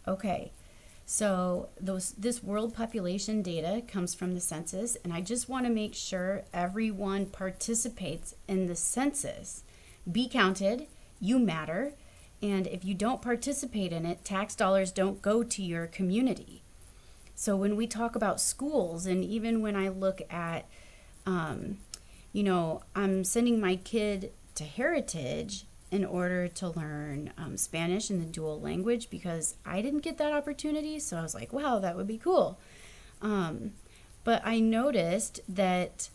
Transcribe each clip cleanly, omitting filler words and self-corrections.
Okay, so this world population data comes from the census, and I just want to make sure everyone participates in the census. Be counted, you matter, and if you don't participate in it, tax dollars don't go to your community. So when we talk about schools, and even when I look at, I'm sending my kid to Heritage in order to learn Spanish in the dual language because I didn't get that opportunity. So I was like, wow, that would be cool. But I noticed that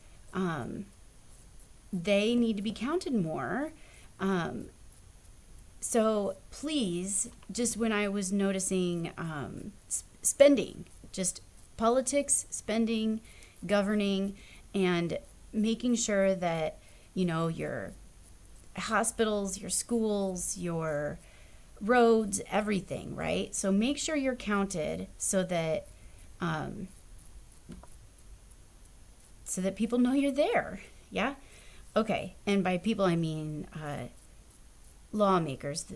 they need to be counted more. So please, just when I was noticing spending, just politics, spending, governing, and making sure that, your hospitals, your schools, your roads, everything, right? So make sure you're counted so that people know you're there. Yeah? Okay. And by people, I mean lawmakers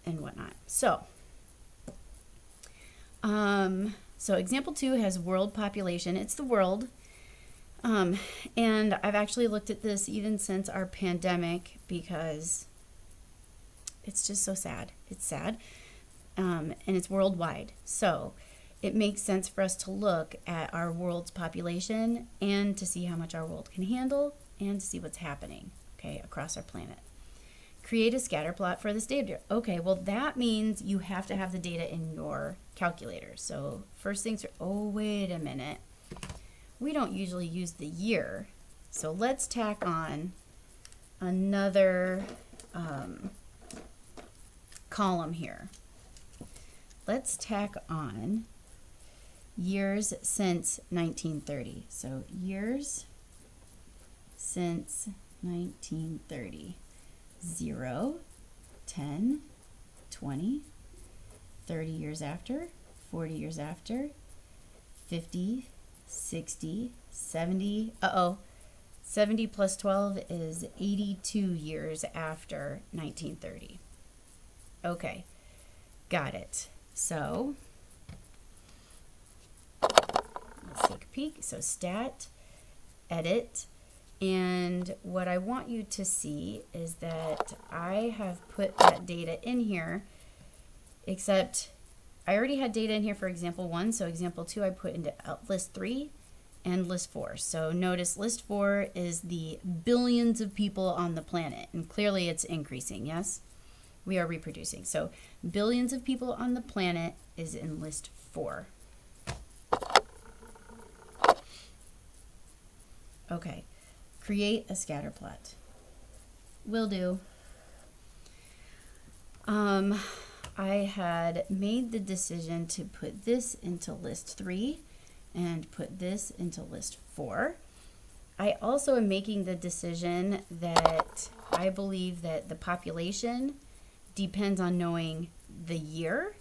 and whatnot. So example 2 has world population. It's the world. And I've actually looked at this even since our pandemic because it's just so sad. It's sad. And it's worldwide. So it makes sense for us to look at our world's population and to see how much our world can handle and to see what's happening, okay, across our planet. Create a scatter plot for this data. Okay, well, that means you have to have the data in your calculator. So first things are, wait a minute. We don't usually use the year. So let's tack on another column here. Let's tack on years since 1930. So years since 1930. 0, 10, 20, 30 years after, 40 years after, 50, 60, 70, 70 plus 12 is 82 years after 1930. Okay, got it. So, let's take a peek. So stat, edit, and what I want you to see is that I have put that data in here, except I already had data in here for example 1, so example 2 I put into list 3 and list 4. So notice list 4 is the billions of people on the planet, and clearly it's increasing, yes? We are reproducing. So billions of people on the planet is in list 4. Okay, create a scatter plot. Will do. I had made the decision to put this into list 3 and put this into list 4. I also am making the decision that I believe that the population depends on knowing the year.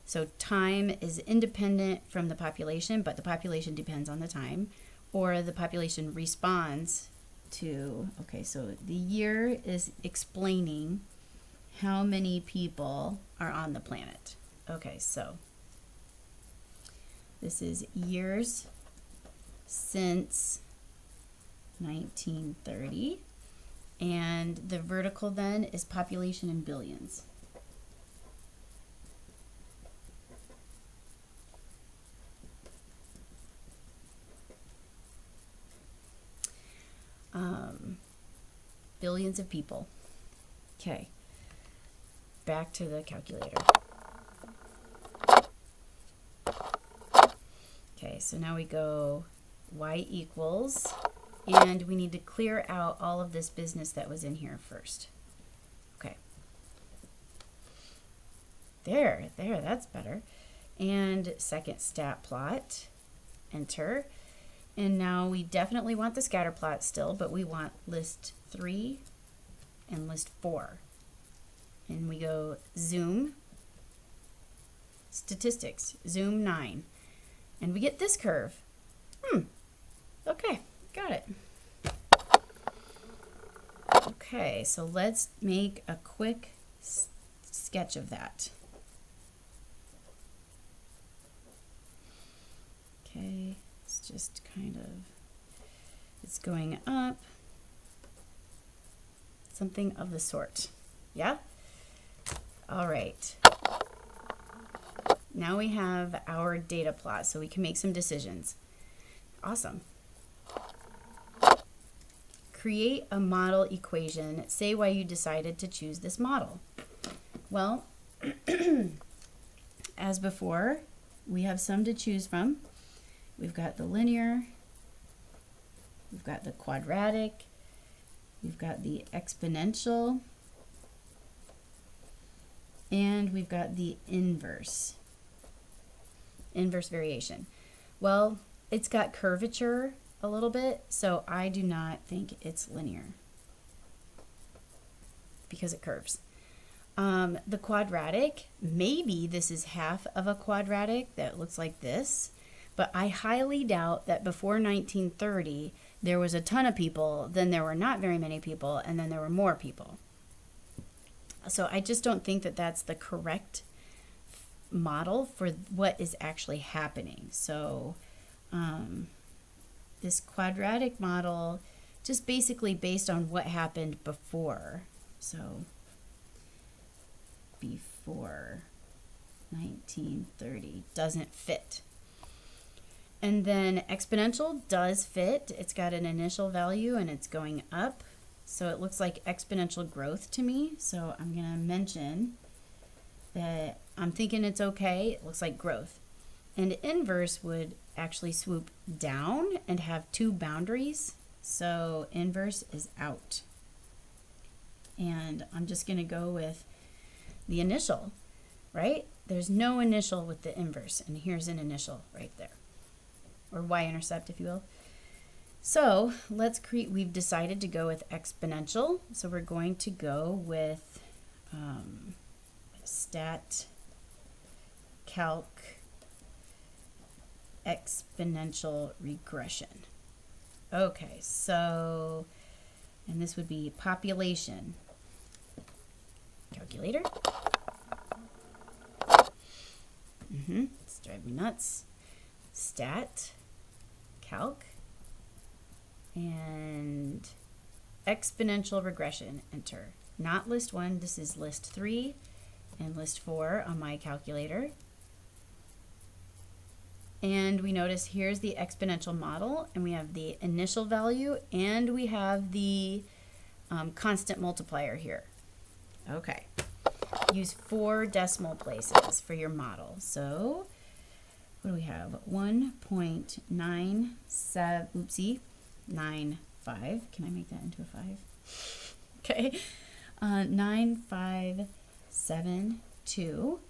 So time is independent from the population, but the population depends on the time, or the population responds to, okay, so the year is explaining how many people are on the planet. Okay, so this is years since 1930, and the vertical then is population in billions. Billions of people. Okay, back to the calculator. Okay, so now we go y equals, and we need to clear out all of this business that was in here first. Okay. There, that's better. And second stat plot, enter. And now we definitely want the scatter plot still, but we want list 3 and list 4. And we go zoom, statistics, zoom 9. And we get this curve. Okay, got it. Okay, so let's make a quick sketch of that. just kind of, it's going up, something of the sort. Yeah? All right. Now we have our data plot, so we can make some decisions. Awesome. Create a model equation. Say why you decided to choose this model. Well, as before, we have some to choose from. We've got the linear, we've got the quadratic, we've got the exponential, and we've got the inverse variation. Well, it's got curvature a little bit, so I do not think it's linear because it curves. The quadratic, maybe this is half of a quadratic that looks like this, but I highly doubt that before 1930 there was a ton of people, then there were not very many people, and then there were more people. So I just don't think that that's the correct model for what is actually happening. So this quadratic model just basically based on what happened before. So before 1930 doesn't fit. And then exponential does fit. It's got an initial value and it's going up. So it looks like exponential growth to me. So I'm going to mention that I'm thinking it's okay. It looks like growth. And inverse would actually swoop down and have two boundaries. So inverse is out. And I'm just going to go with the initial, right? There's no initial with the inverse. And here's an initial right there. Or y-intercept, if you will. So let's create, we've decided to go with exponential. So we're going to go with stat calc exponential regression. Okay, so, and this would be population. Calculator. It's driving me nuts. Stat calc and exponential regression, enter. Not list 1, this is list 3 and list 4 on my calculator. And we notice here's the exponential model, and we have the initial value, and we have the constant multiplier here. Okay, use 4 decimal places for your model. So what do we have? 1.97, oopsie, 95. Can I make that into a 5? Okay, 9572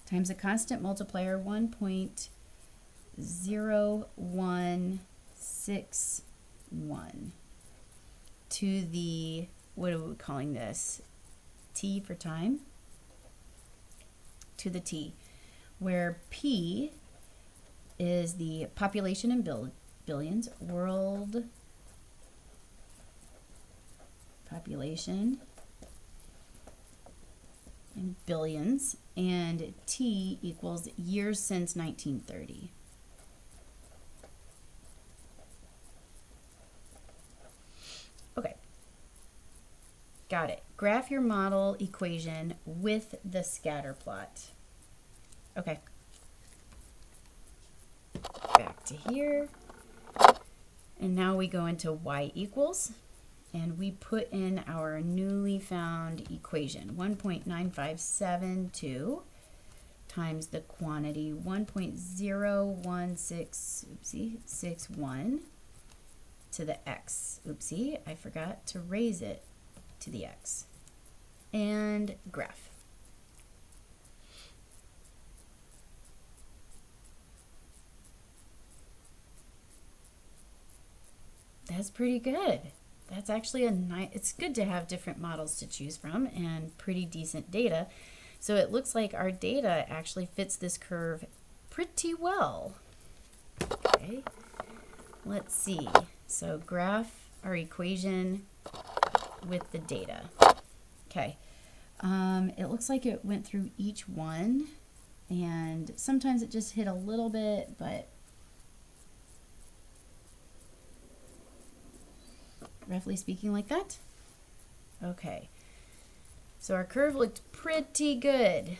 times a constant multiplier 1.0161 to the, what are we calling this? T for time? To the T, where P is the population in billions, world population in billions, and T equals years since 1930. Okay, got it. Graph your model equation with the scatter plot. Okay. Back to here. And now we go into y equals, and we put in our newly found equation, 1.9572 times the quantity 1.01661 to the x. Oopsie, I forgot to raise it to the x. And graph. That's pretty good. That's actually a nice, it's good to have different models to choose from and pretty decent data. So it looks like our data actually fits this curve pretty well. Okay, let's see. So graph our equation with the data. Okay, it looks like it went through each one, and sometimes it just hit a little bit, but roughly speaking like that. Okay, so our curve looked pretty good.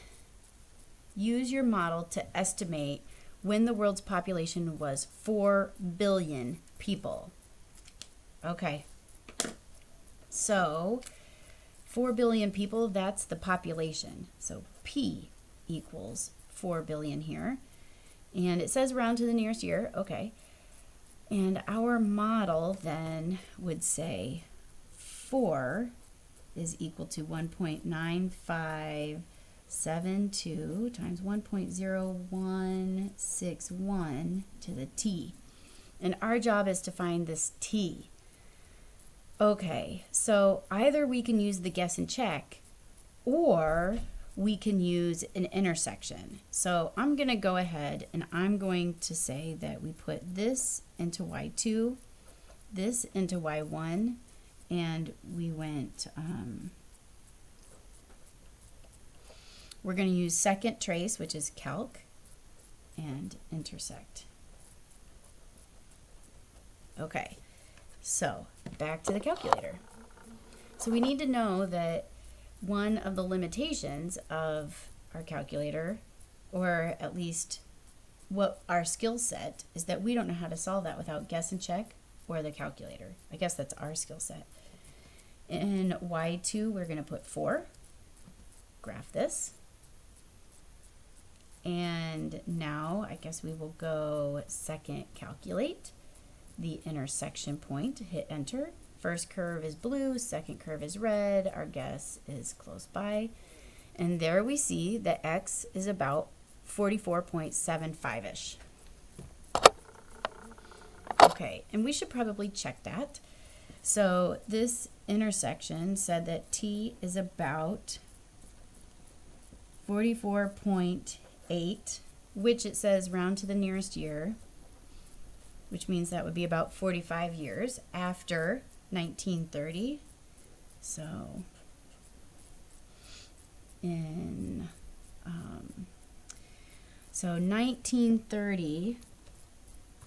Use your model to estimate when the world's population was 4 billion people. Okay, so 4 billion people, that's the population. So P equals 4 billion here. And it says round to the nearest year. Okay. And our model then would say 4 is equal to 1.9572 times 1.0161 to the t. And our job is to find this t. Okay, so either we can use the guess and check, or we can use an intersection. So I'm going to go ahead and I'm going to say that we put this into y2, this into y1, and we went, we're going to use second trace, which is calc, and intersect. Okay, so back to the calculator. So we need to know that one of the limitations of our calculator, or at least what our skill set, is that we don't know how to solve that without guess and check or the calculator. I guess that's our skill set. In y2, we're going to put 4. Graph this. And now I guess we will go second calculate the intersection point, hit enter. First curve is blue, second curve is red, our guess is close by. And there we see that x is about 44.75-ish. Okay, and we should probably check that. So this intersection said that t is about 44.8, which it says round to the nearest year, which means that would be about 45 years after 1930. So in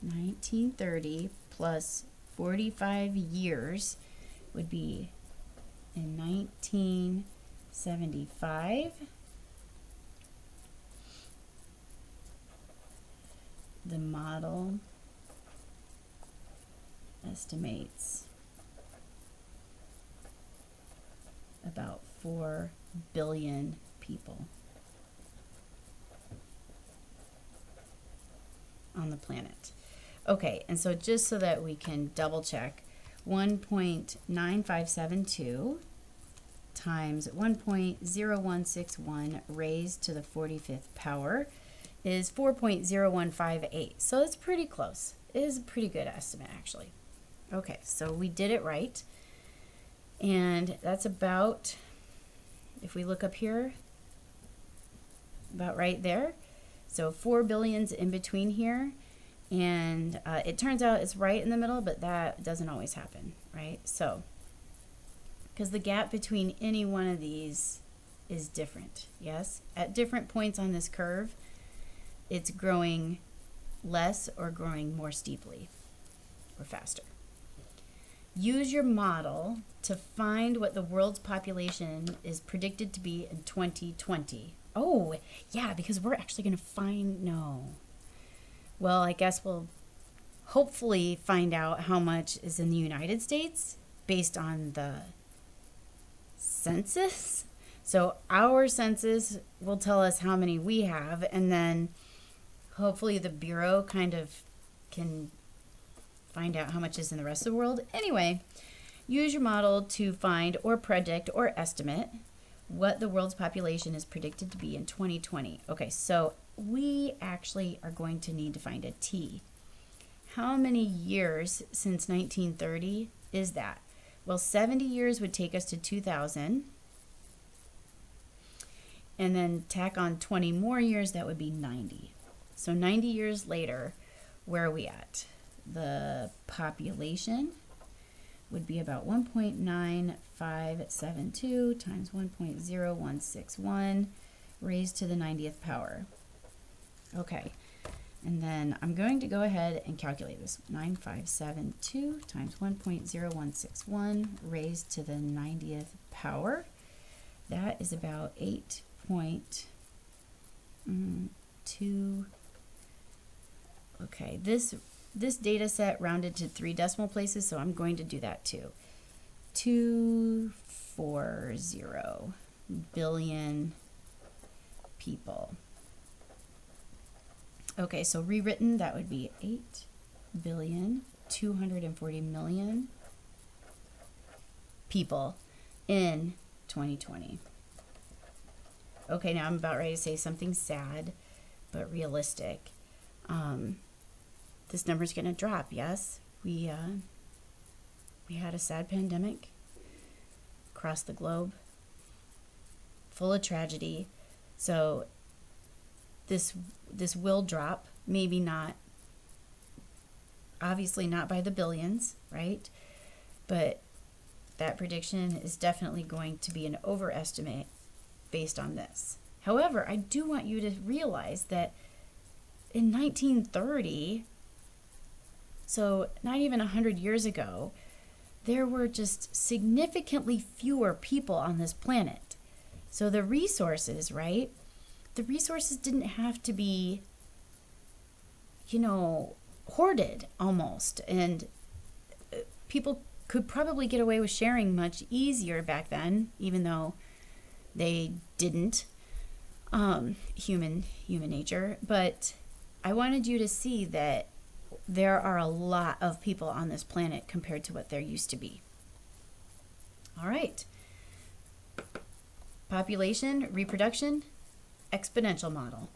1930 plus 45 years would be in 1975. The model estimates about 4 billion people on the planet. Okay, and so just so that we can double check, 1.9572 times 1.0161 raised to the 45th power is 4.0158. So it's pretty close. It is a pretty good estimate, actually. Okay, so we did it right. And that's about, if we look up here, about right there. So 4 billion's in between here. And it turns out it's right in the middle, but that doesn't always happen, right? So, because the gap between any one of these is different, yes? At different points on this curve, it's growing less or growing more steeply or faster. Use your model to find what the world's population is predicted to be in 2020. Oh, yeah, because we're actually going to find, no. Well, I guess we'll hopefully find out how much is in the United States based on the census. So our census will tell us how many we have, and then hopefully the Bureau kind of can find out how much is in the rest of the world. Anyway, use your model to find or predict or estimate what the world's population is predicted to be in 2020. Okay, so we actually are going to need to find a t. How many years since 1930 is that? Well, 70 years would take us to 2000. And then tack on 20 more years, that would be 90. So 90 years later, where are we at? The population would be about 1.9572 times 1.0161 raised to the 90th power. Okay, And then I'm going to go ahead and calculate this. 9572 times 1.0161 raised to the 90th power. That is about 8.2. Okay, this data set rounded to 3 decimal places, so I'm going to do that too. 240 billion people. Okay, so rewritten, that would be 8,240,000,000 people in 2020. Okay, now I'm about ready to say something sad, but realistic. This number's going to drop, yes. We had a sad pandemic across the globe, full of tragedy. So this will drop, maybe not, obviously not by the billions, right? But that prediction is definitely going to be an overestimate based on this. However, I do want you to realize that in 1930, so not even 100 years ago, there were just significantly fewer people on this planet. So the resources, right? The resources didn't have to be, hoarded almost. And people could probably get away with sharing much easier back then, even though they didn't. Human nature. But I wanted you to see that there are a lot of people on this planet compared to what there used to be. All right. Population, reproduction, exponential model.